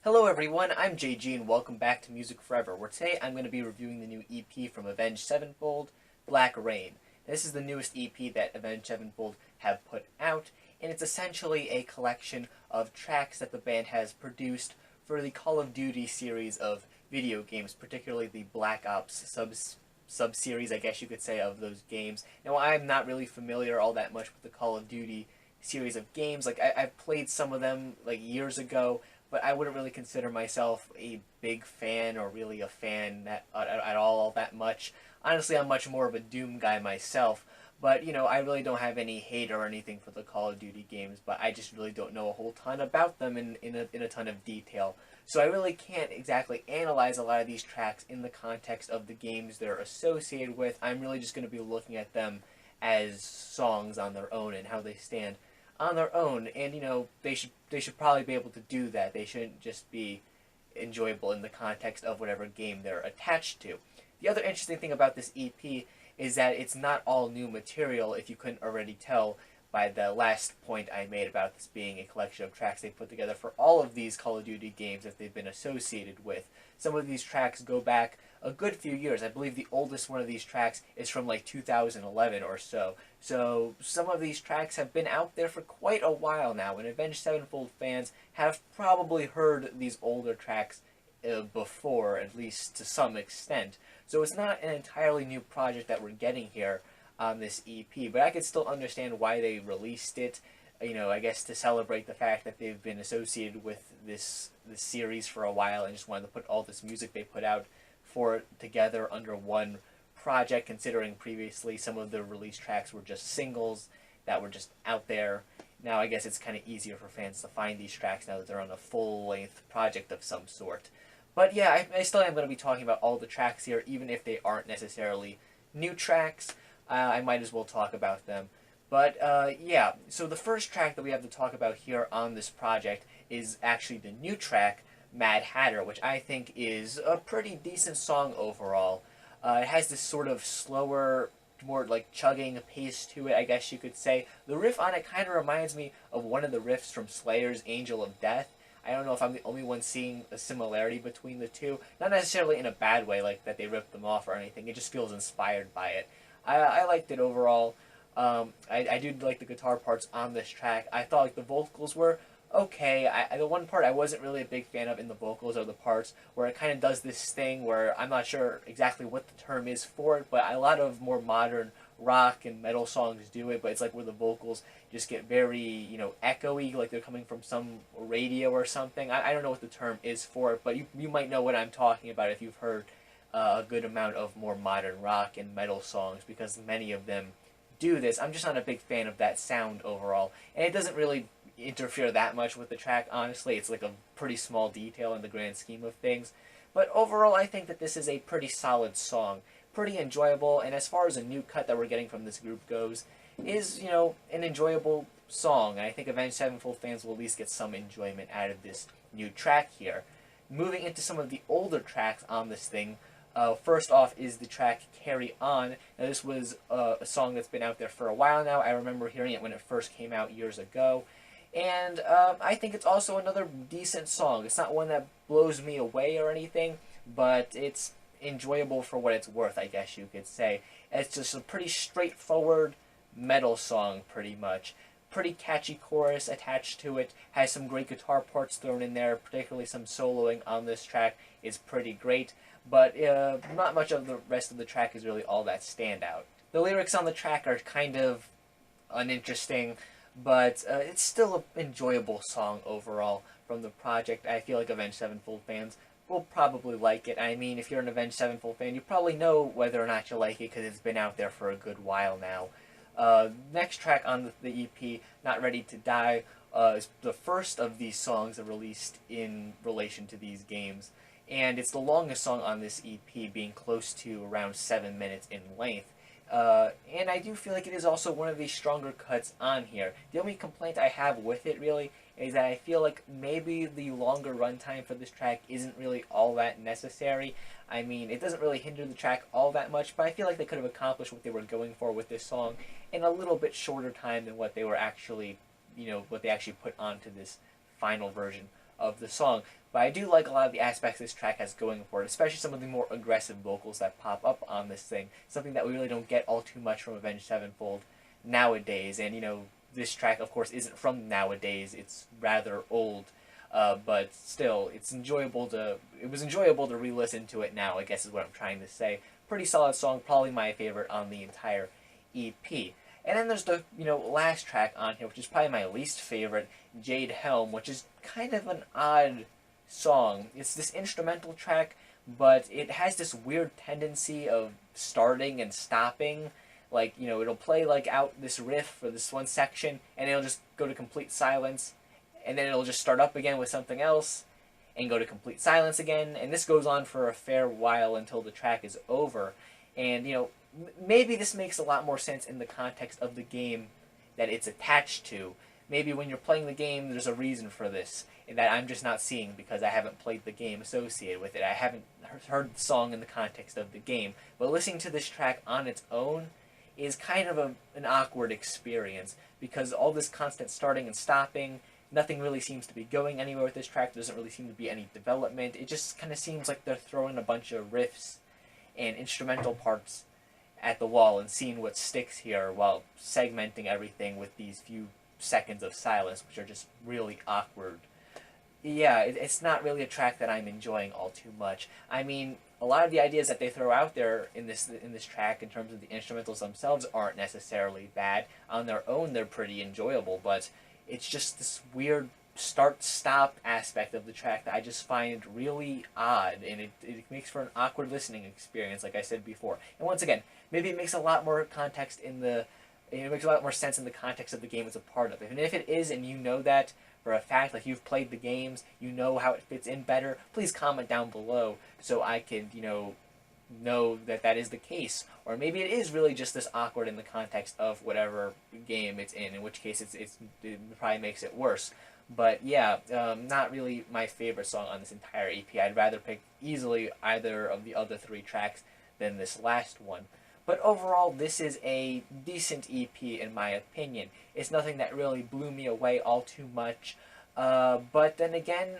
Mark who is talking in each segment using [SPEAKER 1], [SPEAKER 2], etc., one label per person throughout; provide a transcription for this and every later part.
[SPEAKER 1] Hello everyone, I'm JG and welcome back to MusicForever, where today I'm going to be reviewing the new EP from Avenged Sevenfold, Black Rain. This is the newest EP that Avenged Sevenfold have put out, and it's essentially a collection of tracks that the band has produced for the Call of Duty series of video games, particularly the Black Ops sub-series, I guess you could say, of those games. Now, I'm not really familiar all that much with the Call of Duty series of games. I've played some of them years ago, but I wouldn't really consider myself a big fan or really a fan at all that much. Honestly, I'm much more of a Doom guy myself, but I really don't have any hate or anything for the Call of Duty games, but I just really don't know a whole ton about them in a ton of detail. So I really can't exactly analyze a lot of these tracks in the context of the games they're associated with. I'm really just going to be looking at them as songs on their own and how they stand on their own, and they should probably be able to do that. They shouldn't just be enjoyable in the context of whatever game they're attached to. The other interesting thing about this EP is that it's not all new material, if you couldn't already tell by the last point I made about this being a collection of tracks they put together for all of these Call of Duty games that they've been associated with. Some of these tracks go back a good few years. I believe the oldest one of these tracks is from 2011 or so. So some of these tracks have been out there for quite a while now, and Avenged Sevenfold fans have probably heard these older tracks before, at least to some extent. So it's not an entirely new project that we're getting here on this EP, but I could still understand why they released it. I guess to celebrate the fact that they've been associated with this series for a while and just wanted to put all this music they put out for it together under one project, considering previously some of the released tracks were just singles that were just out there. Now I guess it's kind of easier for fans to find these tracks now that they're on a full-length project of some sort. But yeah, I still am going to be talking about all the tracks here, even if they aren't necessarily new tracks. I might as well talk about them. But yeah, so the first track that we have to talk about here on this project is actually the new track, Mad Hatter, which I think is a pretty decent song overall. It has this sort of slower, more chugging pace to it, I guess you could say. The riff on it kind of reminds me of one of the riffs from Slayer's Angel of Death. I don't know if I'm the only one seeing a similarity between the two. Not necessarily in a bad way, like that they ripped them off or anything. It just feels inspired by it. I liked it overall. I do like the guitar parts on this track. I thought the vocals were okay. The one part I wasn't really a big fan of in the vocals are the parts where it kind of does this thing where I'm not sure exactly what the term is for it, but a lot of more modern rock and metal songs do it, but it's where the vocals just get very, echoey, like they're coming from some radio or something. I don't know what the term is for it, but you might know what I'm talking about if you've heard a good amount of more modern rock and metal songs, because many of them do this. I'm just not a big fan of that sound overall, and it doesn't really interfere that much with the track, honestly. It's a pretty small detail in the grand scheme of things, but overall I think that this is a pretty solid song, pretty enjoyable, and as far as a new cut that we're getting from this group goes, is, an enjoyable song, and I think Avenged Sevenfold fans will at least get some enjoyment out of this new track here. Moving into some of the older tracks on this thing, first off is the track Carry On. Now this was a song that's been out there for a while now. I remember hearing it when it first came out years ago. And I think it's also another decent song. It's not one that blows me away or anything, but it's enjoyable for what it's worth, I guess you could say. It's just a pretty straightforward metal song, pretty much. Pretty catchy chorus attached to it, has some great guitar parts thrown in there, particularly some soloing on this track is pretty great, but not much of the rest of the track is really all that standout. The lyrics on the track are kind of uninteresting, but it's still an enjoyable song overall from the project. I feel like Avenged Sevenfold fans will probably like it. I mean, if you're an Avenged Sevenfold fan, you probably know whether or not you like it because it's been out there for a good while now. Next track on the EP, Not Ready to Die, is the first of these songs that released in relation to these games, and it's the longest song on this EP, being close to around 7 minutes in length. And I do feel like it is also one of the stronger cuts on here. The only complaint I have with it, really, is that I feel like maybe the longer runtime for this track isn't really all that necessary. I mean, it doesn't really hinder the track all that much, but I feel like they could have accomplished what they were going for with this song in a little bit shorter time than what they were actually, what they actually put onto this final version of the song. But I do like a lot of the aspects this track has going for it, especially some of the more aggressive vocals that pop up on this thing. Something that we really don't get all too much from Avenged Sevenfold nowadays. And, this track, of course, isn't from nowadays. It's rather old. But still, it was enjoyable to re-listen to it now, I guess is what I'm trying to say. Pretty solid song, probably my favorite on the entire EP. And then there's the, last track on here, which is probably my least favorite, Jade Helm, which is kind of an odd song. It's this instrumental track, but it has this weird tendency of starting and stopping. Like, it'll play, like, out this riff for this one section, and it'll just go to complete silence, and then it'll just start up again with something else, and go to complete silence again, and this goes on for a fair while until the track is over. And, maybe this makes a lot more sense in the context of the game that it's attached to. Maybe when you're playing the game, there's a reason for this that I'm just not seeing because I haven't played the game associated with it. I haven't heard the song in the context of the game. But listening to this track on its own is kind of an awkward experience because all this constant starting and stopping, nothing really seems to be going anywhere with this track. There doesn't really seem to be any development. It just kind of seems like they're throwing a bunch of riffs and instrumental parts at the wall and seeing what sticks here while segmenting everything with these few seconds of silence, which are just really awkward. Yeah, it's not really a track that I'm enjoying all too much. I mean, a lot of the ideas that they throw out there in this track in terms of the instrumentals themselves aren't necessarily bad. On their own, they're pretty enjoyable, but it's just this weird start-stop aspect of the track that I just find really odd, and it makes for an awkward listening experience, like I said before. And once again, maybe it makes a lot more context it makes a lot more sense in the context of the game it's a part of. And if it is, and you know that for a fact, like you've played the games, you know how it fits in better, please comment down below so I can, know that that is the case. Or maybe it is really just this awkward in the context of whatever game it's in which case it probably makes it worse. But yeah, not really my favorite song on this entire EP. I'd rather pick easily either of the other three tracks than this last one. But overall, this is a decent EP in my opinion. It's nothing that really blew me away all too much. But then again,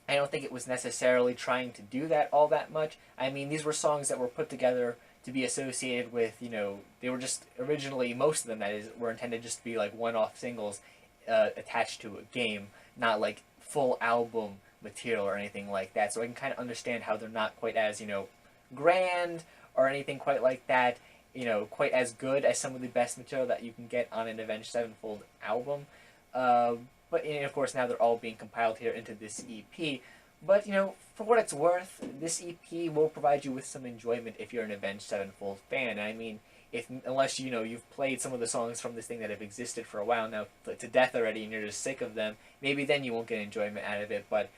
[SPEAKER 1] I don't think it was necessarily trying to do that all that much. I mean, these were songs that were put together to be associated with, they were just originally, most of them that is, were intended just to be like one-off singles attached to a game, not like full album material or anything like that. So I can kind of understand how they're not quite as, grand or anything quite like that, quite as good as some of the best material that you can get on an Avenged Sevenfold album. But of course now they're all being compiled here into this EP. But, for what it's worth, this EP will provide you with some enjoyment if you're an Avenged Sevenfold fan. I mean, unless, you've played some of the songs from this thing that have existed for a while now to death already and you're just sick of them, maybe then you won't get enjoyment out of it. But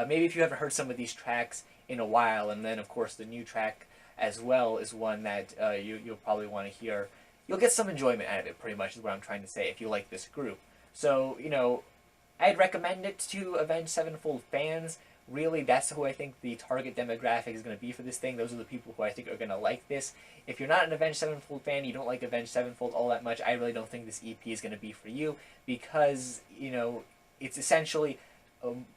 [SPEAKER 1] maybe if you haven't heard some of these tracks in a while, and then, of course, the new track as well is one that you'll probably want to hear, you'll get some enjoyment out of it, pretty much is what I'm trying to say, if you like this group. So, I'd recommend it to Avenged Sevenfold fans. Really, that's who I think the target demographic is going to be for this thing. Those are the people who I think are going to like this. If you're not an Avenged Sevenfold fan, you don't like Avenged Sevenfold all that much, I really don't think this EP is going to be for you, because, it's essentially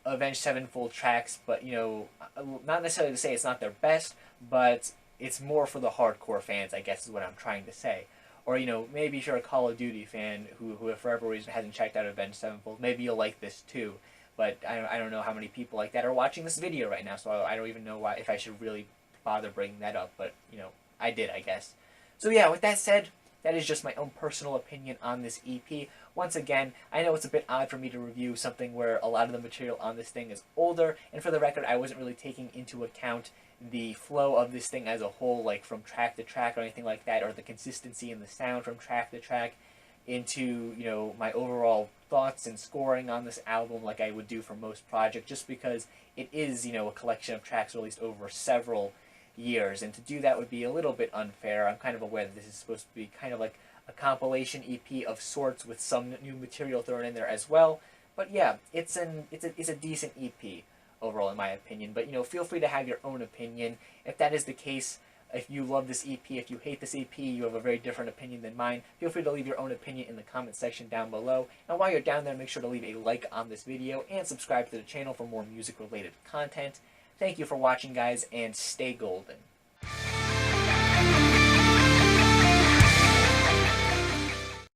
[SPEAKER 1] Avenged Sevenfold tracks, but, not necessarily to say it's not their best, but it's more for the hardcore fans, I guess is what I'm trying to say. Or, maybe if you're a Call of Duty fan who for whatever reason hasn't checked out Avenged Sevenfold, maybe you'll like this too. But I don't know how many people like that are watching this video right now, so I don't even know if I should really bother bringing that up. But, I did, I guess. So yeah, with that said, that is just my own personal opinion on this EP. Once again, I know it's a bit odd for me to review something where a lot of the material on this thing is older, and for the record, I wasn't really taking into account the flow of this thing as a whole, like from track to track or anything like that, or the consistency in the sound from track to track, into, my overall thoughts and scoring on this album like I would do for most projects, just because it is, a collection of tracks released over several years, and to do that would be a little bit unfair. I'm kind of aware that this is supposed to be kind of like a compilation EP of sorts with some new material thrown in there as well, but yeah, it's a decent EP overall in my opinion. But feel free to have your own opinion. If that is the case, If you love this EP, if you hate this EP, you have a very different opinion than mine, feel free to leave your own opinion in the comment section down below. And while you're down there, make sure to leave a like on this video and subscribe to the channel for more music-related content. Thank you for watching, guys, and stay golden.